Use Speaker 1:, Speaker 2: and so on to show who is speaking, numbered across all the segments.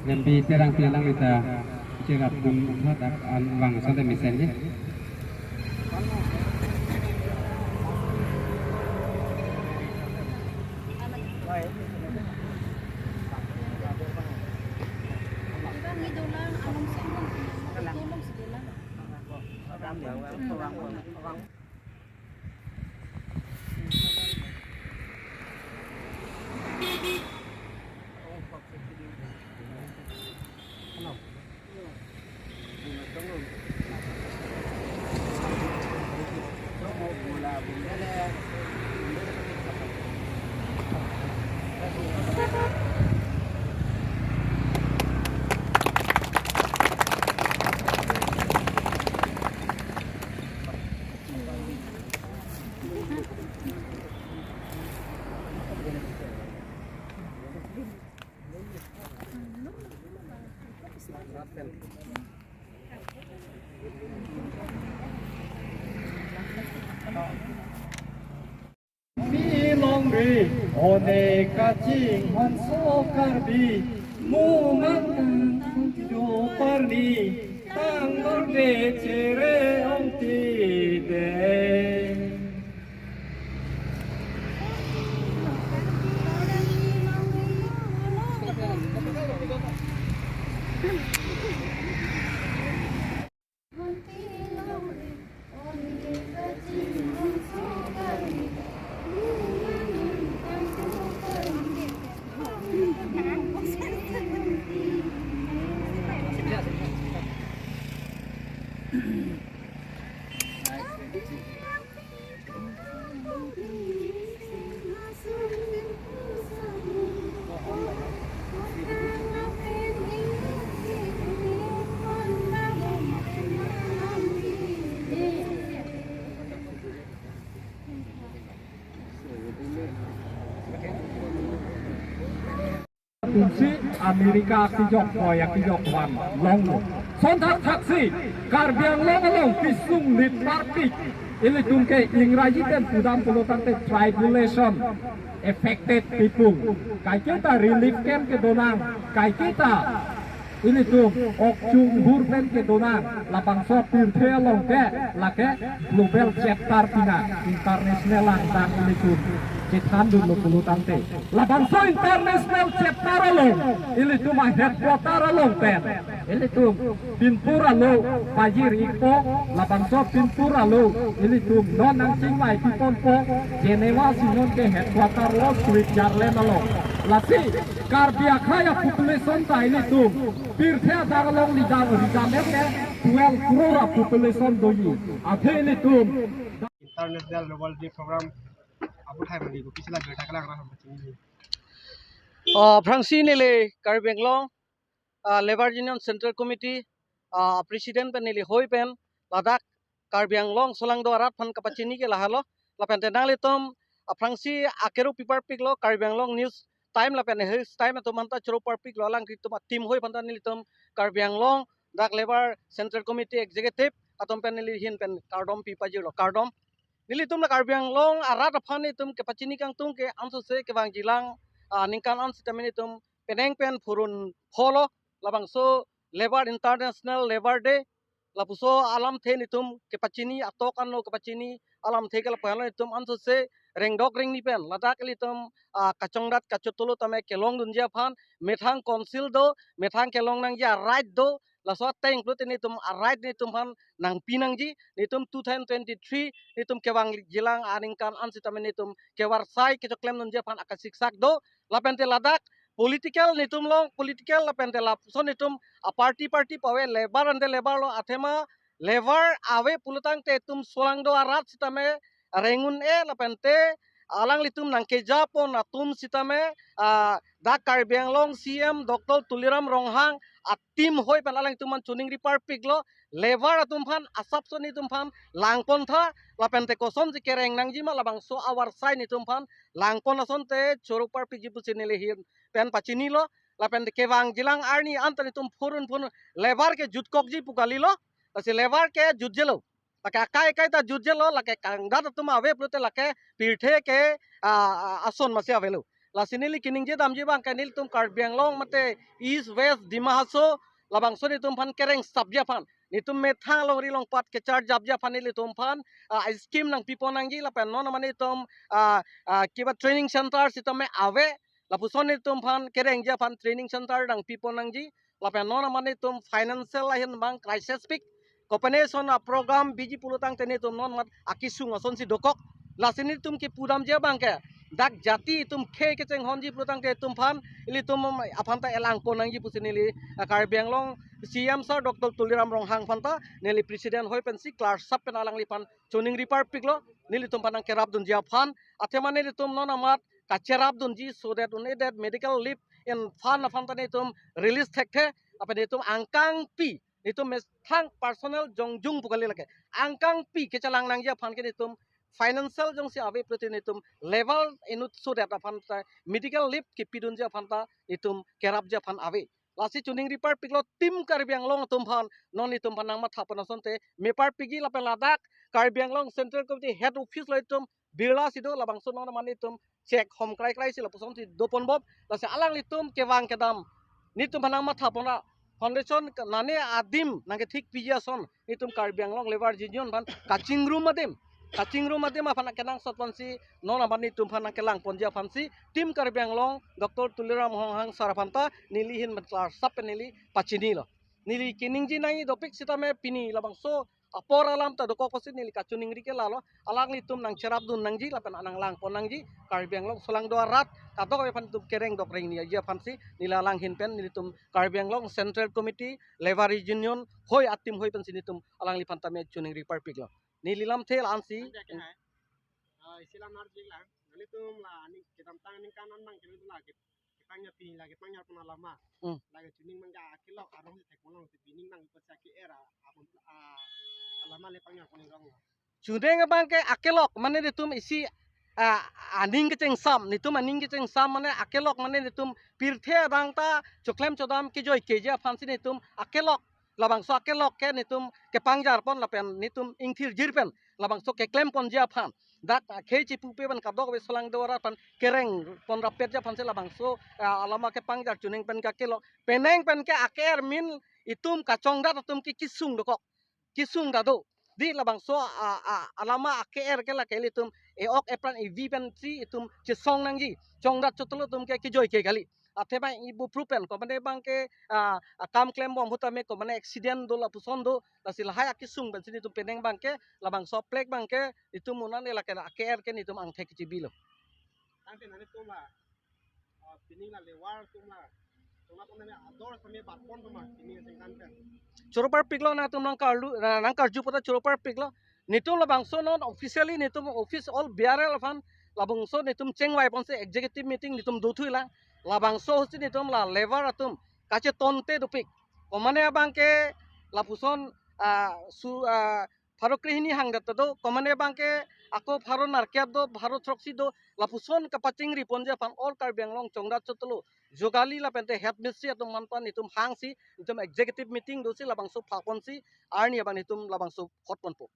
Speaker 1: Nembi terang tiang kita cerap pun hat an wang sampai misalnya.
Speaker 2: Milongri oneka cinghan sokardi mumangan joparni tanggor de cere onti de. Kunci Amerika kijok koyak kijok wan long sontak taksi karbiang long pisung lit partik ini tungke ingraji dan pudam pelotan te tribulation affected people kai kita relief camp ke donang kai kita ini tuh okjung burpen ke donang lapang sopir telong ke lake global chapter tina international lang ini tuh Citan dulu puluh tante. Labang so international chapter lo, ini tuh mah headquarter lo pen. Ini tuh Pinpura lo, Pajir Iko, labang so Pinpura lo, ini tuh non angcing mai Piponpo, Jenewa sinon ke headquarter lo, Switzerland lo. Lasi karbiak kaya population ta ini tuh, pirthea dagalong lidang rigamet ke 12 crore population doi. Ate ini tuh
Speaker 3: international level di program Abu Thai Mandi ko kisila berita kalang raham macam
Speaker 4: Frangsi nile Karbenglong Labor Union Central Committee President pen nile hoi pen Ladakh Karbenglong solang do arat pan kapacini ke lahalo lapen tenang letom Frangsi akeru pipar piklo Karbenglong news time lapen his time to manta churu par piklo lang kitum team hoi pantan nile tom Karbenglong Dak Labor Central Committee Executive atom pen nile hin pen kardom pipajiro kardom nilitum la Karbenglong arat aphan itum ke pachini kang tung ke anso se ke bang jilang ningkan an sitamini tum peneng pen purun holo labang so Labor International Labor Day lapuso alam the nitum ke pachini atokan no ke pachini alam the ke lapalo itum anso se rengdok ring ni pen ladak litum kachongdat kachutulo tame kelong dunja phan methang council do methang kelong nang ja right do lasot te include nitum right nitum phan nang pinang ji nitum 2023 nitum kewang jilang aningkan ansitamen nitum kewar sai ke klem nun japan akasik sak do lapente ladak political nitum long political lapente lap so nitum a party pawe lebar ande lebar lo athema lebar awe pulutang te tum solang do arat sitame rengun e lapente alang litum nang ke japon atum sitame dak Karbenglong CM Dr. Tuliram Ronghang atim hoi pan alang tuman chuning ripar piglo levar atum phan asap so ni tum phan langpon tha lapen te kosom ji kereng nang ji ma labang so awar sai ni tum phan langpon ason te chorupar pigi puchine le hin pen pachini lo lapen te kewang jilang arni antani tum phurun levar ke jutkok ji pukali lo asi levar ke jutjelo lake kai kai ta jutjelo lake kangdat tum ave prute lake pirthe ke ason masya velo la sinili kining je dam je bang kanil tum Karbi Anglong mate East West Dimahaso labang so ni tum phan kereng sabja phan ni tum me thang long ri long pat ke char jab ja phan ni tum phan scheme nang pipo nang ji la pen non mani tum kiba training center si tum me ave la puson ni tum phan kereng ja phan training center nang pipo nang ji la pen non mani tum financial lahin bang crisis pick combination program biji pulutang teni tum non mat akisung ason si dokok la sini tum ki pudam je bang ke dak jati tum ke ceng honji pulutang ke tum phan ili tum aphan ta elang ponang ji pusini li Karbi Anglong CM sir Dr. Tuliram Ronghang phanta nili president hoi pensi klar sap pen alang lipan chuning ripar piklo nili tum panang kerap dun jia phan athema nili tum non amat kacerap dun ji so that unneeded medical leave in phan phanta ni tum release thekte apa ni tum angkang pi itu mes thang personal jongjung pukali lake angkang pi kecalang nang jia phan ke ni tum financial jong si ave protein itum level inut so that aphan medical leave ki pidun jia phanta itum kerap jia phan ave lasi chuning ripar piklo tim Karbi Anglong tum phan non itum panang ma thapana sonte mepar pigi la peladak Karbi Anglong Central Committee head office lo itum birla sido labang so non mani itum check home krai krai si la puson si dopon bob lasi alang litum kewang kedam nitum panang ma thapana foundation nane adim nang thik pija son itum Karbi Anglong Labor Union ban kaching room madem aphan kenang sotwansi non amani tum phan kelang ponja phansi tim Karbi Anglong Dr. Tuliram Ronghang sarapanta nilihin metlar sap nili pachini lo nili kiningji nai dopik sitame pini labang so apor alam ta doko kosit nili kacuning rike lalo alang litum nang cerap dun nangji lapan anang lang ponangji Karbi Anglong solang doa rat kadok aphan tum kereng dok ring ni aja phansi nila lang hinpen nilitum Karbi Anglong Central Committee Labor Union hoi atim hoi pensi nitum alang lipan tame chuning republic lo nililam thel ansi
Speaker 3: Silam nar jing lang nali tum la ani kitam tang ning kanan mang kini tum lagi kitanya pi lagi pangnya puna lama lagi tuning mangga kilok arong si teknolong si bining nang ipasaki era apun alama le pangnya kuning rong
Speaker 4: chudeng bang ke akelok mane ditum isi aning keceng sam nitum aning keceng sam mane akelok mane nitum pirthe dangta choklem chodam ki joy keja fansi nitum akelok labang so akelok ke nitum ke pangjar pon lapen nitum ingthir jirpen labang so ke klem pon ja phan dak keji pupe ban kadok be solang dora pan kereng pon rapet ja phan se labang so alama ke pangjar chuning pen ka kelok peneng pen ke aker min itum kacong dat tum ki kisung dokok kisung dado di labang so alama aker ke la ke litum ok epran ev pen si itum chisong nangji chongdat chotolo tum ke ki joy ke gali atheba ibu prupen ko mane bang ke kam claim bom hutame ko mane accident do la puson do la silahai akisung ben sini tum peneng bang ke labang so plek bang ke itu munan la ke aker ke nitum ang thek cibilo
Speaker 3: tang nani tum la bining la lewar tum la pun nani ador sami bat pon tum bining sing kan pen
Speaker 4: choropar piklo na tum nang karju pata choropar piklo nitum labang so non officially nitum office all BRL fan labang so nitum chengwai pon se executive meeting nitum duthui la labang so husi nitum la lever atum kache tonte dupik komane abang ke lapuson su farokrini hangdat do komane abang ke ako pharo narkiat do pharo troksi do lapuson kapaching ri ponja pan all Karbi Anglong chongdat chotolo jogali la pente head ministry atum manpan nitum hangsi nitum executive meeting do si labang so phapon si arni abang nitum labang so hotpon po.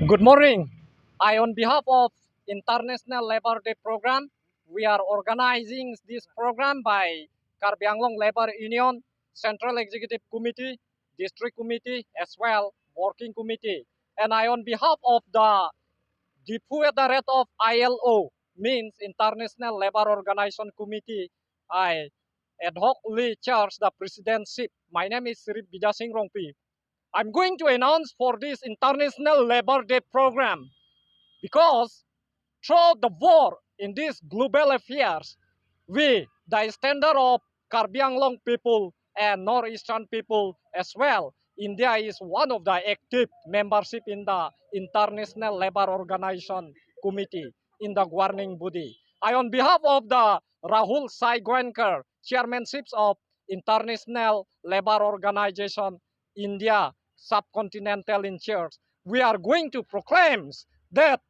Speaker 5: Good morning. On behalf of International Labor Day Program, we are organizing this program by Karbi Anglong Labor Union, Central Executive Committee, District Committee, as well Working Committee. And on behalf of the Directorate of ILO, means International Labor Organization Committee, I ad hocly charge the presidency. My name is Sri Bijay Singh Rongpi. I'm going to announce for this International Labor Day Program because through the war in these global affairs, we, the standard of Karbi Anglong people and Northeastern people as well, India is one of the active membership in the International Labor Organization Committee in the governing body. On behalf of the Rahul Sai-Goenker, chairmanships of International Labor Organization India subcontinental in charge, we are going to proclaim that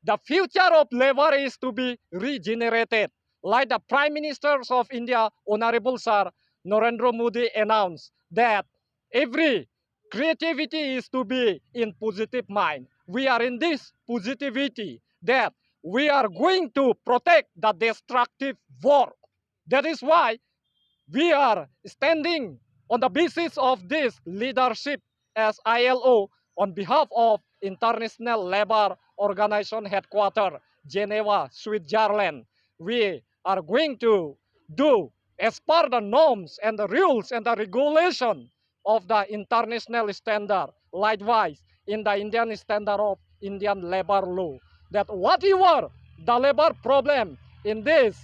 Speaker 5: the future of labor is to be regenerated. Like the Prime Minister of India, Honorable Sir Narendra Modi announced that every creativity is to be in positive mind. We are in this positivity that we are going to protect the destructive war. That is why we are standing on the basis of this leadership as ILO on behalf of International Labour Organization headquarters, Geneva, Switzerland. We are going to do as per the norms and the rules and the regulation of the international standard, likewise in the Indian standard of Indian labor law, that whatever the labor problem in this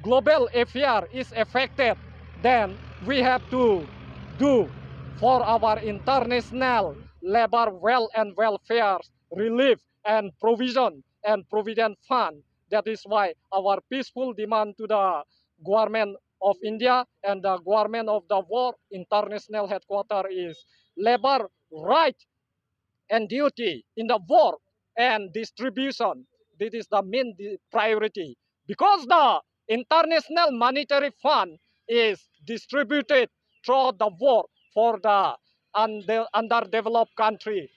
Speaker 5: global affair is affected, then we have to do for our international labor well and welfare relief and provision and provident fund. That is why our peaceful demand to the government of India and the government of the world international headquarters is labor right and duty in the work and distribution. This is the main priority because the International Monetary Fund is distributed throughout the world for the underdeveloped country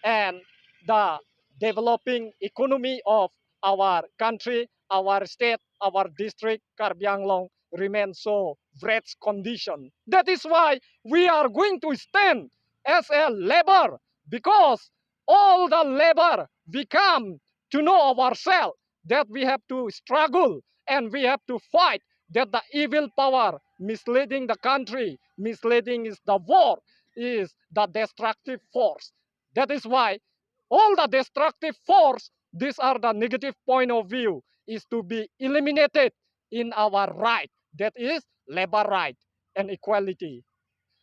Speaker 5: and the developing economy of our country, our state, our district, Karbi Anglong remains so wretched condition. That is why we are going to stand as a labor, because all the labor we come to know ourselves that we have to struggle and we have to fight that the evil power misleading the country, misleading is the war, is the destructive force. That is why all the destructive force, these are the negative point of view, is to be eliminated in our right. That is labor right and equality.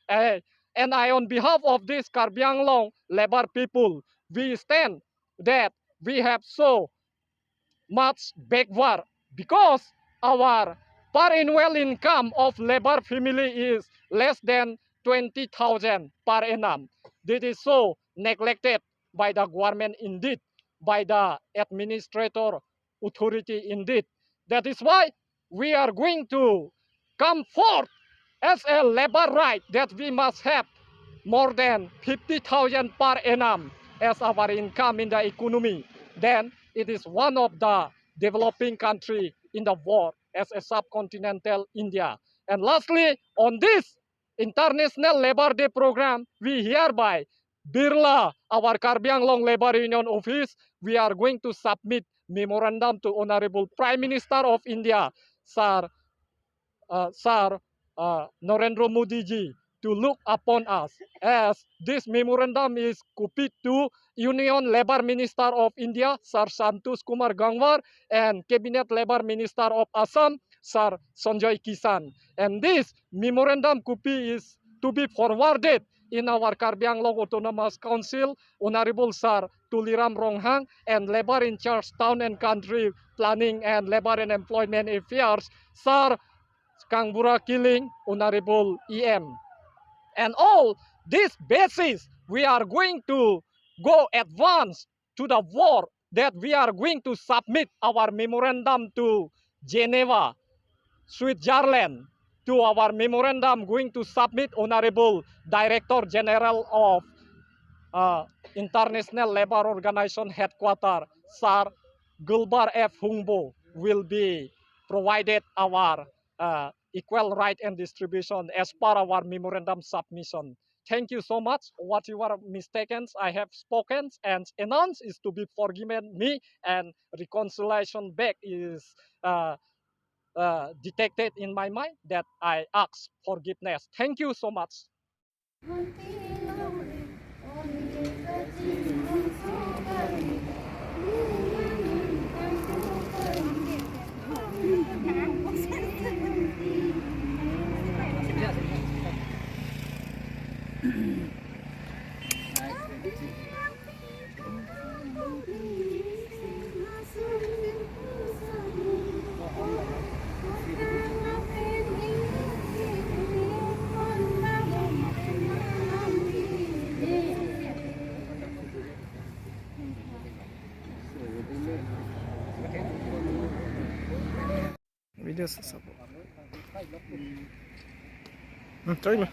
Speaker 5: And I, on behalf of this Karbi Anglong labor people, we stand that we have so much backward because our per annual income of labor family is less than 20,000 per annum. This is so neglected by the government indeed, by the administrator authority indeed. That is why we are going to come forth as a labor right that we must have more than 50,000 per annum as our income in the economy. Then it is one of the developing country in the world as a subcontinental India. And lastly, on this International Labor Day program, we hereby Birla, our Karbi Anglong Labor Union office, we are going to submit memorandum to Honorable Prime Minister of India, Sir Narendra Modi ji, to look upon us, as this memorandum is copied to Union Labour Minister of India, Sir Santosh Kumar Gangwar, and Cabinet Labour Minister of Assam, Sir Sanjay Kisan. And this memorandum copy is to be forwarded in our Karbi Anglong Autonomous Council, Honorable Sir Tuliram Ronghang, and Labour in Charge Town and Country Planning and Labour and Employment Affairs, Sir Kangbura Killing, Honorable EM. And all this basis, we are going to go advance to the war that we are going to submit our memorandum to Geneva, Switzerland, to our memorandum going to submit Honorable Director General of International Labour Organization headquarters, Sir Gulbar F. Hungbo, will be provided our equal right and distribution as per our memorandum submission. Thank you so much. Whatever mistakes I have spoken and announced is to be forgiven me, and reconciliation back is detected in my mind that I ask forgiveness. Thank you so much.
Speaker 6: Video sesama. Coy mo.